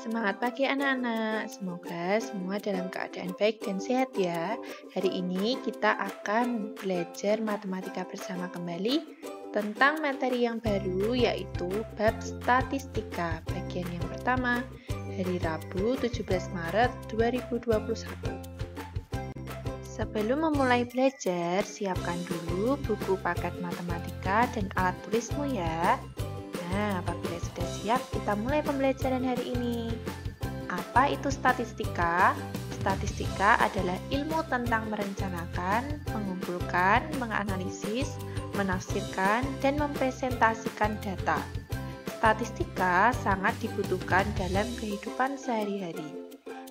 Semangat pagi anak-anak, semoga semua dalam keadaan baik dan sehat ya. Hari ini kita akan belajar matematika bersama kembali tentang materi yang baru yaitu bab statistika bagian yang pertama hari Rabu 17 Maret 2021. Sebelum memulai belajar, siapkan dulu buku paket matematika dan alat tulismu ya. Nah, apabila sudah siap, kita mulai pembelajaran hari ini. Apa itu statistika? Statistika adalah ilmu tentang merencanakan, mengumpulkan, menganalisis, menafsirkan, dan mempresentasikan data. Statistika sangat dibutuhkan dalam kehidupan sehari-hari.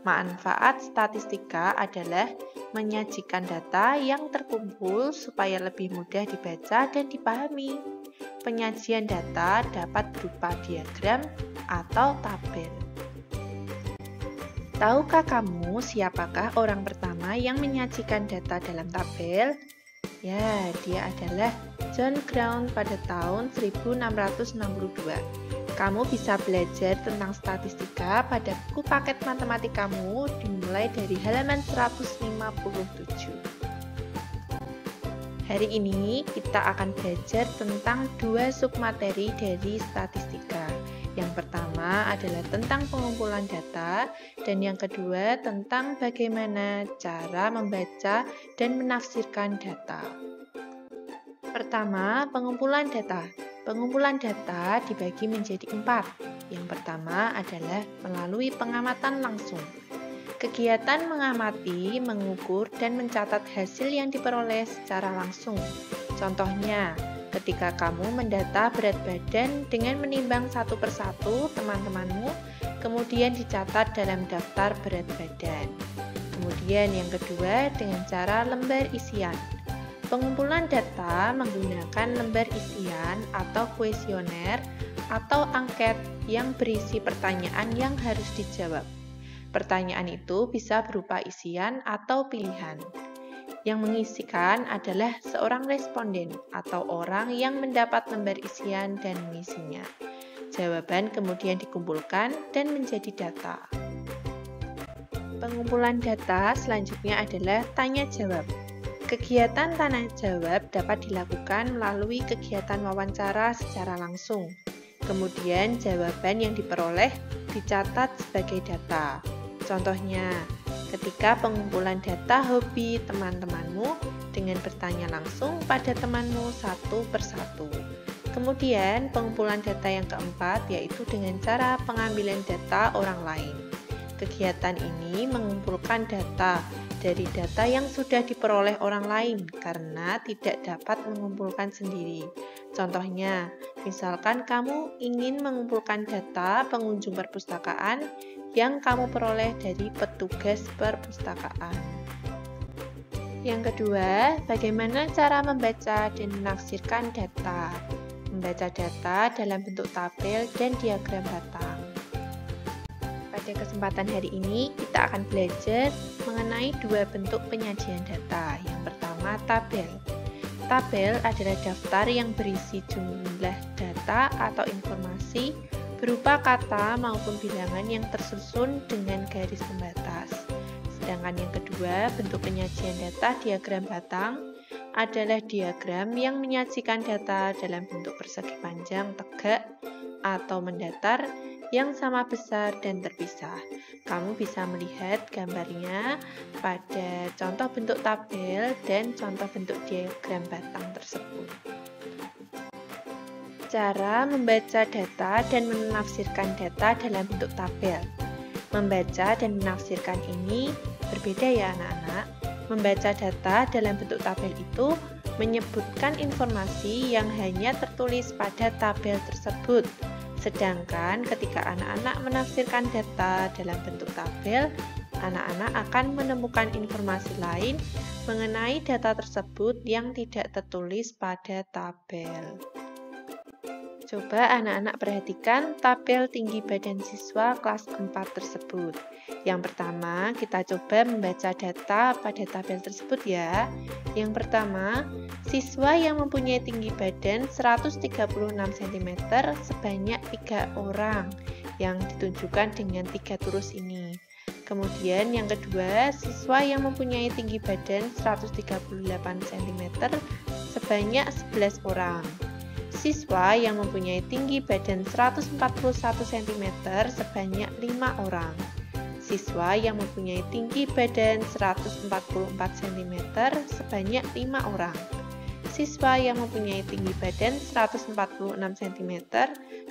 Manfaat statistika adalah menyajikan data yang terkumpul supaya lebih mudah dibaca dan dipahami. Penyajian data dapat berupa diagram atau tabel. Tahukah kamu siapakah orang pertama yang menyajikan data dalam tabel? Ya, dia adalah John Brown pada tahun 1662. Kamu bisa belajar tentang statistika pada buku paket matematikamu dimulai dari halaman 157. Hari ini kita akan belajar tentang dua submateri dari statistika. Yang pertama adalah tentang pengumpulan data dan yang kedua tentang bagaimana cara membaca dan menafsirkan data. Pertama, pengumpulan data. Pengumpulan data dibagi menjadi 4. Yang pertama adalah melalui pengamatan langsung. Kegiatan mengamati, mengukur, dan mencatat hasil yang diperoleh secara langsung. Contohnya, ketika kamu mendata berat badan dengan menimbang satu persatu teman-temanmu, kemudian dicatat dalam daftar berat badan. Kemudian yang kedua dengan cara lembar isian. Pengumpulan data menggunakan lembar isian atau kuesioner atau angket yang berisi pertanyaan yang harus dijawab. Pertanyaan itu bisa berupa isian atau pilihan. Yang mengisikan adalah seorang responden atau orang yang mendapat lembar isian dan mengisinya. Jawaban kemudian dikumpulkan dan menjadi data. Pengumpulan data selanjutnya adalah tanya jawab. Kegiatan tanya jawab dapat dilakukan melalui kegiatan wawancara secara langsung. Kemudian jawaban yang diperoleh dicatat sebagai data. Contohnya, ketika pengumpulan data hobi teman-temanmu dengan bertanya langsung pada temanmu satu persatu. Kemudian pengumpulan data yang keempat yaitu dengan cara pengambilan data orang lain. Kegiatan ini mengumpulkan data dari data yang sudah diperoleh orang lain karena tidak dapat mengumpulkan sendiri. Contohnya, misalkan kamu ingin mengumpulkan data pengunjung perpustakaan yang kamu peroleh dari petugas perpustakaan. Yang kedua, bagaimana cara membaca dan menafsirkan data? Membaca data dalam bentuk tabel dan diagram batang. Pada kesempatan hari ini, kita akan belajar mengenai dua bentuk penyajian data. Yang pertama, tabel. Tabel adalah daftar yang berisi jumlah data atau informasi berupa kata maupun bilangan yang tersusun dengan garis pembatas. Sedangkan yang kedua, bentuk penyajian data diagram batang adalah diagram yang menyajikan data dalam bentuk persegi panjang tegak atau mendatar yang sama besar dan terpisah. Kamu bisa melihat gambarnya pada contoh bentuk tabel dan contoh bentuk diagram batang tersebut. Cara membaca data dan menafsirkan data dalam bentuk tabel. Membaca dan menafsirkan ini berbeda ya anak-anak. Membaca data dalam bentuk tabel itu menyebutkan informasi yang hanya tertulis pada tabel tersebut. Sedangkan ketika anak-anak menafsirkan data dalam bentuk tabel, anak-anak akan menemukan informasi lain mengenai data tersebut yang tidak tertulis pada tabel. Coba anak-anak perhatikan tabel tinggi badan siswa kelas 4 tersebut. Yang pertama, kita coba membaca data pada tabel tersebut ya. Yang pertama, siswa yang mempunyai tinggi badan 136 cm sebanyak 3 orang. yang ditunjukkan dengan 3 turus ini. Kemudian yang kedua, siswa yang mempunyai tinggi badan 138 cm sebanyak 11 orang. Siswa yang mempunyai tinggi badan 141 cm sebanyak 5 orang. Siswa yang mempunyai tinggi badan 144 cm sebanyak 5 orang. Siswa yang mempunyai tinggi badan 146 cm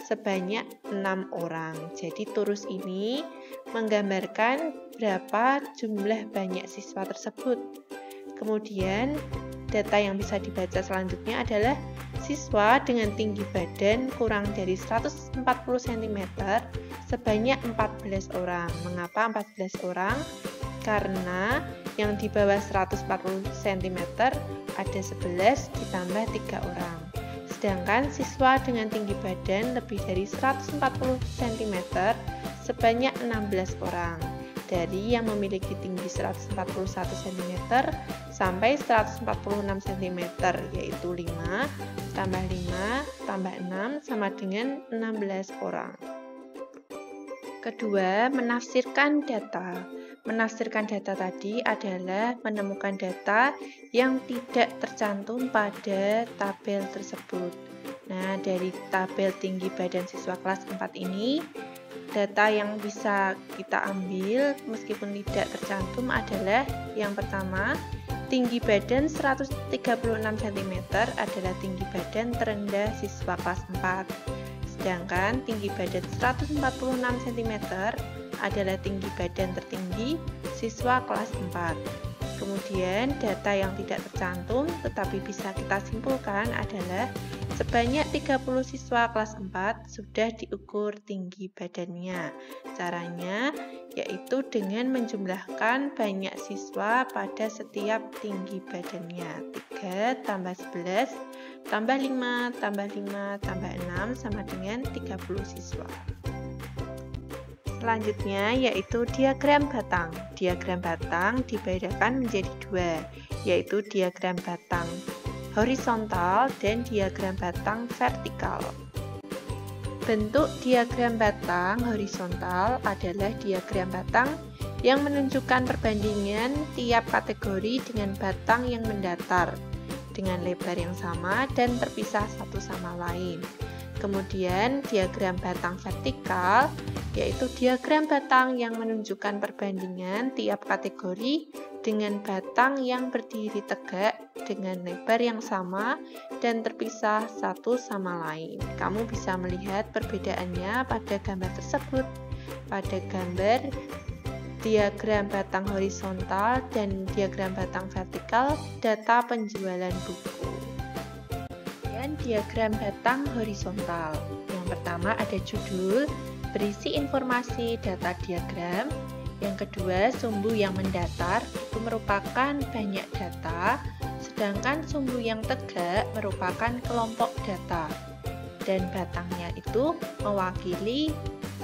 sebanyak 6 orang. Jadi turus ini menggambarkan berapa jumlah banyak siswa tersebut. Kemudian data yang bisa dibaca selanjutnya adalah siswa dengan tinggi badan kurang dari 140 cm sebanyak 14 orang. Mengapa 14 orang? Karena yang di bawah 140 cm ada 11 ditambah 3 orang. Sedangkan siswa dengan tinggi badan lebih dari 140 cm sebanyak 16 orang. Dari yang memiliki tinggi 141 cm sampai 146 cm, yaitu 5 tambah 5 tambah 6 sama dengan 16 orang. Kedua, menafsirkan data. Menafsirkan data tadi adalah menemukan data yang tidak tercantum pada tabel tersebut. Nah, dari tabel tinggi badan siswa kelas 4 ini, data yang bisa kita ambil meskipun tidak tercantum adalah yang pertama, tinggi badan 136 cm adalah tinggi badan terendah siswa kelas 4. Sedangkan tinggi badan 146 cm adalah tinggi badan tertinggi siswa kelas 4. Kemudian data yang tidak tercantum tetapi bisa kita simpulkan adalah sebanyak 30 siswa kelas 4 sudah diukur tinggi badannya. Caranya yaitu dengan menjumlahkan banyak siswa pada setiap tinggi badannya. 3 tambah 11 tambah 5 tambah 5 tambah 6 sama dengan 30 siswa. Selanjutnya yaitu diagram batang. Diagram batang dibedakan menjadi dua, yaitu diagram batang horizontal dan diagram batang vertikal. Bentuk diagram batang horizontal adalah diagram batang yang menunjukkan perbandingan tiap kategori dengan batang yang mendatar dengan lebar yang sama dan terpisah satu sama lain. Kemudian diagram batang vertikal yaitu diagram batang yang menunjukkan perbandingan tiap kategori dengan batang yang berdiri tegak dengan lebar yang sama dan terpisah satu sama lain. Kamu bisa melihat perbedaannya pada gambar tersebut. Pada gambar diagram batang horizontal dan diagram batang vertikal, data penjualan buku. Dan diagram batang horizontal. Yang pertama ada judul, berisi informasi data diagram. Yang kedua, sumbu yang mendatar itu merupakan banyak data, sedangkan sumbu yang tegak merupakan kelompok data. Dan batangnya itu mewakili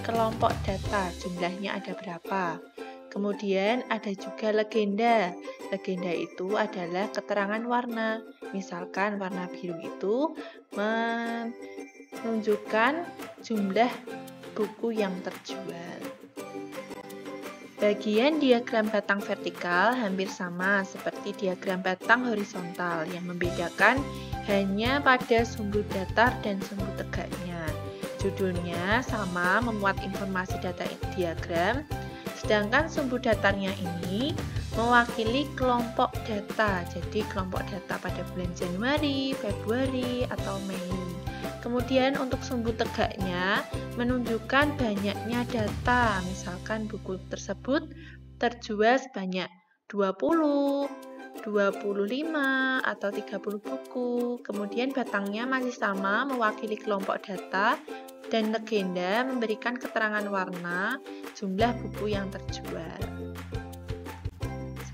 kelompok data, jumlahnya ada berapa. Kemudian ada juga legenda. Legenda itu adalah keterangan warna. Misalkan warna biru itu menunjukkan jumlah buku yang terjual. Bagian diagram batang vertikal hampir sama seperti diagram batang horizontal, yang membedakan hanya pada sumbu datar dan sumbu tegaknya. Judulnya sama, memuat informasi data diagram, sedangkan sumbu datarnya ini mewakili kelompok data. Jadi kelompok data pada bulan Januari, Februari, atau Mei. Kemudian untuk sumbu tegaknya menunjukkan banyaknya data, misalkan buku tersebut terjual sebanyak 20, 25, atau 30 buku. Kemudian batangnya masih sama, mewakili kelompok data, dan legenda memberikan keterangan warna jumlah buku yang terjual.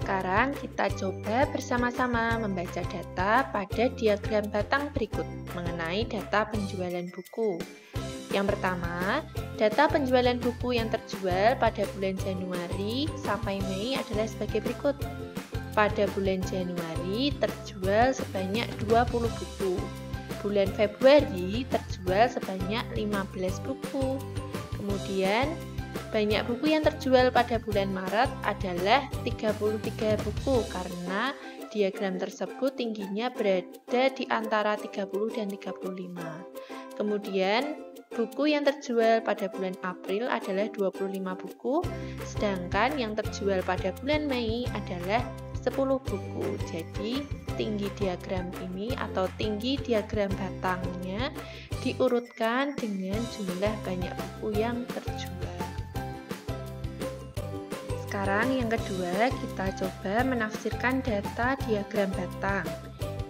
Sekarang kita coba bersama-sama membaca data pada diagram batang berikut mengenai data penjualan buku. Yang pertama, data penjualan buku yang terjual pada bulan Januari sampai Mei adalah sebagai berikut. Pada bulan Januari terjual sebanyak 20 buku. Bulan Februari terjual sebanyak 15 buku. Kemudian, banyak buku yang terjual pada bulan Maret adalah 33 buku karena diagram tersebut tingginya berada di antara 30 dan 35. Kemudian, buku yang terjual pada bulan April adalah 25 buku, sedangkan yang terjual pada bulan Mei adalah 10 buku. Jadi, tinggi diagram ini atau tinggi diagram batangnya diurutkan dengan jumlah banyak buku yang terjual. Sekarang yang kedua, kita coba menafsirkan data diagram batang.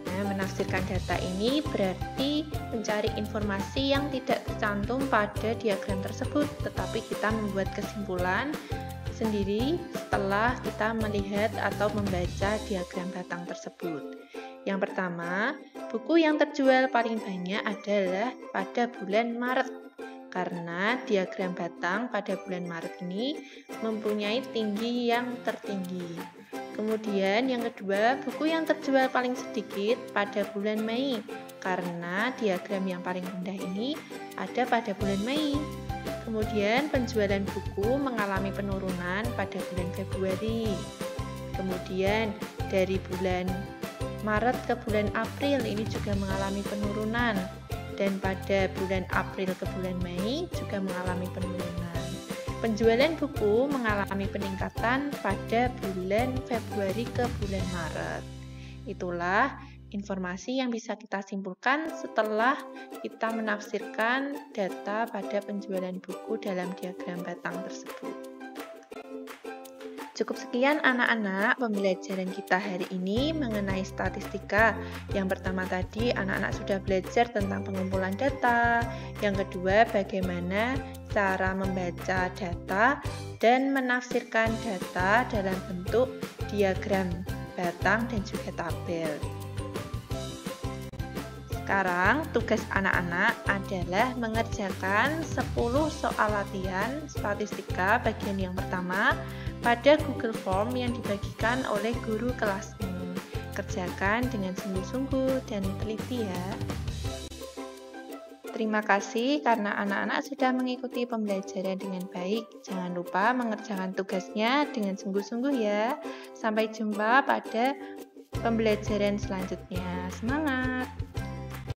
Nah, menafsirkan data ini berarti mencari informasi yang tidak tercantum pada diagram tersebut, tetapi kita membuat kesimpulan sendiri setelah kita melihat atau membaca diagram batang tersebut. Yang pertama, buku yang terjual paling banyak adalah pada bulan Maret, karena diagram batang pada bulan Maret ini mempunyai tinggi yang tertinggi. Kemudian yang kedua, buku yang terjual paling sedikit pada bulan Mei, karena diagram yang paling rendah ini ada pada bulan Mei. Kemudian penjualan buku mengalami penurunan pada bulan Februari. Kemudian dari bulan Maret ke bulan April ini juga mengalami penurunan. Dan pada bulan April ke bulan Mei juga mengalami penurunan. Penjualan buku mengalami peningkatan pada bulan Februari ke bulan Maret. Itulah informasi yang bisa kita simpulkan setelah kita menafsirkan data pada penjualan buku dalam diagram batang tersebut. Cukup sekian anak-anak pembelajaran kita hari ini mengenai statistika. Yang pertama tadi anak-anak sudah belajar tentang pengumpulan data. Yang kedua bagaimana cara membaca data dan menafsirkan data dalam bentuk diagram batang dan juga tabel. Sekarang tugas anak-anak adalah mengerjakan 10 soal latihan statistika bagian yang pertama pada Google Form yang dibagikan oleh guru kelasmu. Kerjakan dengan sungguh-sungguh dan teliti ya. Terima kasih karena anak-anak sudah mengikuti pembelajaran dengan baik. Jangan lupa mengerjakan tugasnya dengan sungguh-sungguh ya. Sampai jumpa pada pembelajaran selanjutnya. Semangat!